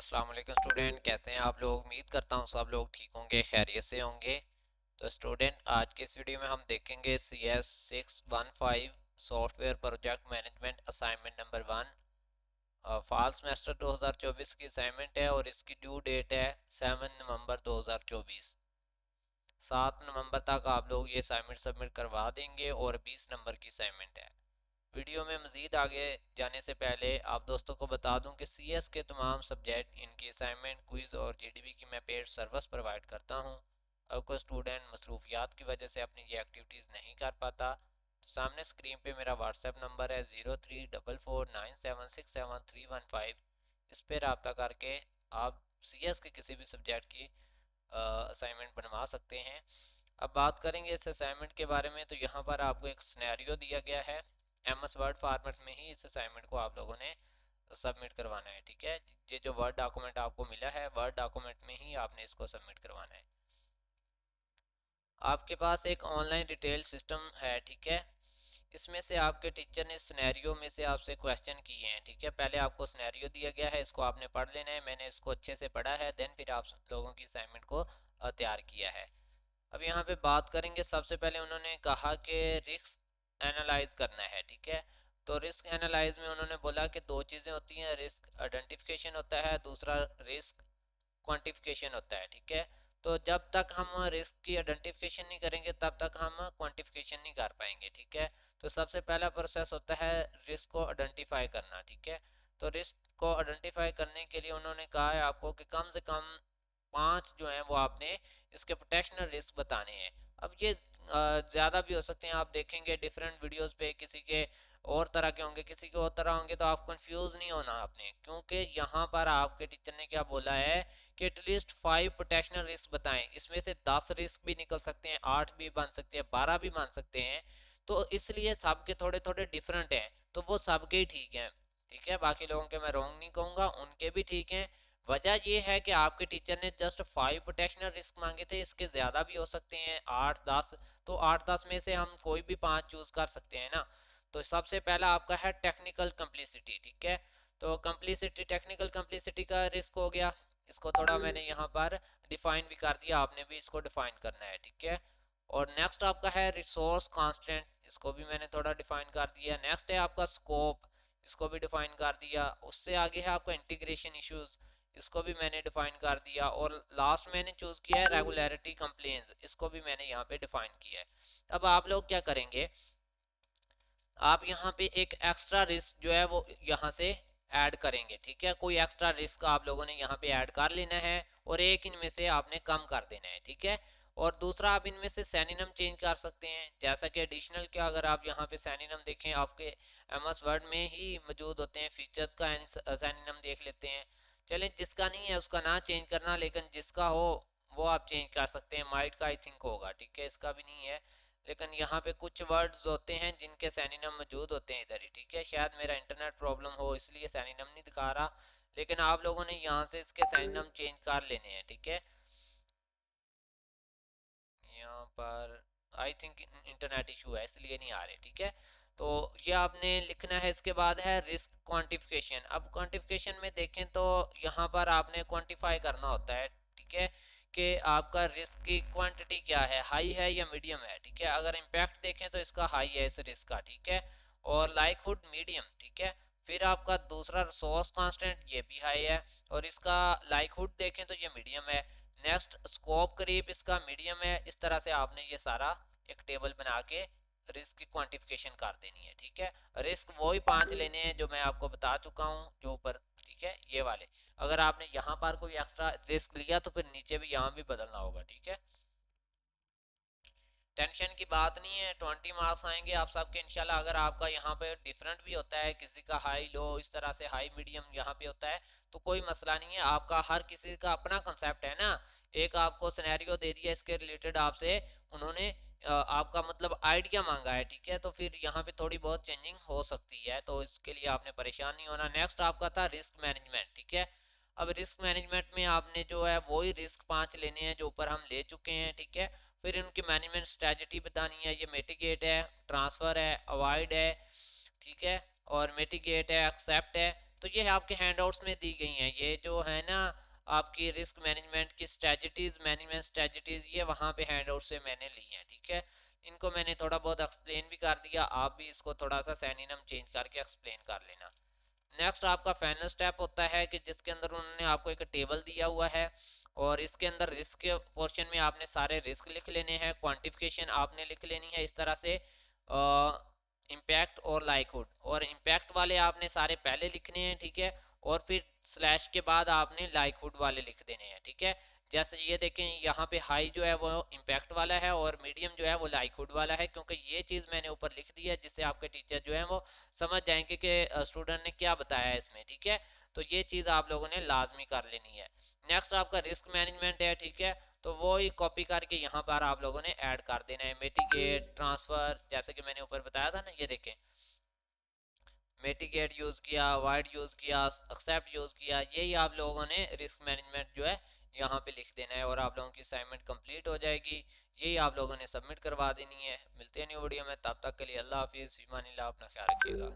अस्सलाम वालेकुम स्टूडेंट, कैसे हैं आप लोग। उम्मीद करता हूँ सब लोग ठीक होंगे, खैरियत से होंगे। तो स्टूडेंट, आज के इस वीडियो में हम देखेंगे CS615 software project management assignment number 1। Fall semester 2024 की असाइनमेंट है और इसकी ड्यू डेट है 7 नवंबर 2024। 7 नवंबर तक आप लोग ये असाइनमेंट सबमिट करवा देंगे और 20 नंबर की असाइनमेंट है। वीडियो में मज़ीद आगे जाने से पहले आप दोस्तों को बता दूं कि CS के तमाम सब्जेक्ट, इनकी असाइनमेंट, क्विज़ और GDB की मैं पेड सर्विस प्रोवाइड करता हूं। अब कोई स्टूडेंट मसरूफियात की वजह से अपनी ये एक्टिविटीज़ नहीं कर पाता तो सामने स्क्रीन पे मेरा व्हाट्सएप नंबर है 0344976731 इस पर रब्ता करके आप CS के किसी भी सब्जेक्ट की असाइनमेंट बनवा सकते हैं। अब बात करेंगे इस असाइनमेंट के बारे में, तो यहाँ पर आपको एक सिनेरियो दिया गया है। MS वर्ड फॉर्मेट में ही इस असाइनमेंट को आप लोगों ने सबमिट करवाना है। ठीक है, ये जो वर्ड डॉक्यूमेंट आपको मिला है, वर्ड डॉक्यूमेंट में ही आपने इसको सबमिट करवाना है। आपके पास एक ऑनलाइन डिटेल सिस्टम है। ठीक है, इसमें से आपके टीचर ने सिनेरियो में से आपसे क्वेश्चन किए हैं। ठीक है, पहले आपको सिनेरियो दिया गया है, इसको आपने पढ़ लेना है। मैंने इसको अच्छे से पढ़ा है, देन फिर आप लोगों की असाइनमेंट को तैयार किया है। अब यहाँ पे बात करेंगे, सबसे पहले उन्होंने कहा कि रिस्क एनालाइज करना है। ठीक है, तो रिस्क एनालाइज में उन्होंने बोला कि दो चीज़ें होती हैं, रिस्क आइडेंटिफिकेशन होता है, दूसरा रिस्क क्वांटिफिकेशन होता है। ठीक है, तो जब तक हम रिस्क की आइडेंटिफिकेशन नहीं करेंगे तब तक हम क्वांटिफिकेशन नहीं कर पाएंगे। ठीक है, तो सबसे पहला प्रोसेस होता है रिस्क को आइडेंटिफाई करना। ठीक है, तो रिस्क को आइडेंटिफाई करने के लिए उन्होंने कहा है आपको कि कम से कम 5 जो है वो आपने इसके प्रोटेक्शनल रिस्क बताने हैं। अब ये ज़्यादा भी हो सकते हैं, आप देखेंगे डिफरेंट वीडियोस पे किसी के और तरह के होंगे, किसी के और तरह होंगे, तो आप कंफ्यूज नहीं होना आपने, क्योंकि यहाँ पर आपके टीचर ने क्या बोला है कि एटलीस्ट 5 प्रोटेक्शनल रिस्क बताएं। इसमें से 10 रिस्क भी निकल सकते हैं, 8 भी बन सकते हैं, 12 भी बन सकते हैं। तो इसलिए सबके थोड़े थोड़े डिफरेंट हैं, तो वो सबके ही ठीक हैं। ठीक है, बाकी लोगों के मैं रॉन्ग नहीं कहूँगा, उनके भी ठीक हैं। वजह ये है कि आपके टीचर ने जस्ट 5 प्रोटेक्शनल रिस्क मांगे थे, इसके ज़्यादा भी हो सकते हैं, 8-10। तो 8-10 में से हम कोई भी 5 चूज़ कर सकते हैं ना। तो सबसे पहला आपका है टेक्निकल कम्प्लिसिटी। ठीक है, तो कम्प्लिसिटी, टेक्निकल कम्प्लिसिटी का रिस्क हो गया। इसको थोड़ा मैंने यहाँ पर डिफाइन भी कर दिया, आपने भी इसको डिफाइन करना है। ठीक है, और नेक्स्ट आपका है रिसोर्स कांस्टेंट, इसको भी मैंने थोड़ा डिफाइन कर दिया। नेक्स्ट है आपका स्कोप, इसको भी डिफाइन कर दिया। उससे आगे है आपका इंटीग्रेशन इश्यूज, इसको भी मैंने डिफाइन कर दिया। और लास्ट मैंने चूज किया है रेगुलरिटी कंप्लेंट्स, इसको भी मैंने यहाँ पे डिफाइन किया है। अब आप लोग क्या करेंगे, आप यहाँ पे एक एक्स्ट्रा रिस्क जो है वो यहाँ से ऐड करेंगे। ठीक है, कोई एक्स्ट्रा रिस्क आप लोगों ने यहाँ पे ऐड कर लेना है और एक इनमें से आपने कम कर देना है। ठीक है, और दूसरा आप इनमें से सैनिनम चेंज कर सकते हैं, जैसा कि एडिशनल के अगर आप यहाँ पे सैनिनम देखें, आपके MS वर्ड में ही मौजूद होते हैं फीचर्स का। सैनिनम देख लेते हैं। चलें, जिसका नहीं है उसका ना चेंज करना, लेकिन जिसका हो वो आप चेंज कर सकते हैं। माइट का आई थिंक होगा। ठीक है, इसका भी नहीं है, लेकिन यहाँ पे कुछ वर्ड्स होते हैं जिनके सैनिनम मौजूद होते हैं इधर ही। ठीक है, शायद मेरा इंटरनेट प्रॉब्लम हो इसलिए सैनिनम नहीं दिखा रहा, लेकिन आप लोगों ने यहाँ से इसके सैनिनम चेंज कर लेने हैं। ठीक है, यहाँ पर आई थिंक इंटरनेट इशू है इसलिए नहीं आ रहे। ठीक है, तो ये आपने लिखना है। इसके बाद है रिस्क क्वांटिफिकेशन। अब क्वांटिफिकेशन में देखें तो यहाँ पर आपने क्वांटिफाई करना होता है। ठीक है, कि आपका रिस्क की क्वांटिटी क्या है, हाई है या मीडियम है। ठीक है, अगर इम्पैक्ट देखें तो इसका हाई है इस रिस्क का। ठीक है, और लाइकहुड मीडियम। ठीक है, फिर आपका दूसरा रिसोर्स कांस्टेंट, ये भी हाई है, और इसका लाइकहुड देखें तो ये मीडियम है। नेक्स्ट स्कोप करीब इसका मीडियम है। इस तरह से आपने ये सारा एक टेबल बना के रिस्क की क्वांटिफिकेशन कर देनी है। ठीक है, रिस्क वही 5 लेने हैं जो मैं आपको बता चुका हूँ जो ऊपर। ठीक है, ये वाले। अगर आपने यहाँ पर कोई एक्स्ट्रा रिस्क लिया तो फिर नीचे भी यहाँ भी बदलना होगा। ठीक है, टेंशन की बात नहीं है, 20 मार्क्स आएंगे आप सबके इंशाल्लाह। अगर आपका यहाँ पे डिफरेंट भी होता है, किसी का हाई लो इस तरह से, हाई मीडियम यहाँ पे होता है, तो कोई मसला नहीं है। आपका हर किसी का अपना कंसेप्ट है ना। एक आपको सिनेरियो दे दिया, इसके रिलेटेड आपसे उन्होंने आपका मतलब आइडिया मांगा है। ठीक है, तो फिर यहाँ पे थोड़ी बहुत चेंजिंग हो सकती है, तो इसके लिए आपने परेशान नहीं होना। नेक्स्ट आपका था रिस्क मैनेजमेंट। ठीक है, अब रिस्क मैनेजमेंट में आपने जो है वही रिस्क 5 लेने हैं जो ऊपर हम ले चुके हैं। ठीक है, फिर इनकी मैनेजमेंट स्ट्रेटजी बतानी है। ये मिटिगेट है, ट्रांसफर है, अवॉइड है। ठीक है, और मिटिगेट है, एक्सेप्ट है, तो ये आपके हैंडआउट्स में दी गई हैं, ये जो है ना आपकी रिस्क मैनेजमेंट की स्ट्रेटजीज, मैनेजमेंट स्ट्रेटजीज, ये वहाँ पे हैंडआउट से मैंने ली हैं, ठीक है। इनको मैंने थोड़ा बहुत एक्सप्लेन भी कर दिया, आप भी इसको थोड़ा सा सेनिनम चेंज करके एक्सप्लेन कर लेना। नेक्स्ट आपका फाइनल स्टेप होता है कि जिसके अंदर उन्होंने आपको एक टेबल दिया हुआ है और इसके अंदर रिस्क के पोर्शन में आपने सारे रिस्क लिख लेने हैं, क्वांटिफिकेशन आपने लिख लेनी है इस तरह से, इम्पैक्ट और लाइकहुड, और इम्पैक्ट वाले आपने सारे पहले लिखने हैं, ठीक है, और फिर स्लैश के बाद आपने लाइकहुड वाले लिख देने हैं, ठीक है। जैसे ये देखें यहाँ पे हाई जो है वो इम्पैक्ट वाला है और मीडियम जो है वो लाइकहुड वाला है, क्योंकि ये चीज़ मैंने ऊपर लिख दी है जिससे आपके टीचर जो है वो समझ जाएंगे कि स्टूडेंट ने क्या बताया है इसमें, ठीक है। तो ये चीज़ आप लोगों ने लाजमी कर लेनी है। नेक्स्ट आपका रिस्क मैनेजमेंट है, ठीक है, तो वो ही कॉपी करके यहाँ पर आप लोगों ने ऐड कर देना है, मिटिगेट, ट्रांसफ़र, जैसे कि मैंने ऊपर बताया था ना, ये देखें, मिटिगेट यूज़ किया, अवॉइड यूज़ किया, एक्सेप्ट यूज़ किया, यही आप लोगों ने रिस्क मैनेजमेंट जो है यहाँ पे लिख देना है और आप लोगों की असाइनमेंट कंप्लीट हो जाएगी। यही आप लोगों ने सबमिट करवा देनी है। मिलते हैं न्यू वीडियो में, तब तक के लिए अल्लाह हाफिज़, फ़ी अमानिल्लाह, अपना ख्याल रखिएगा।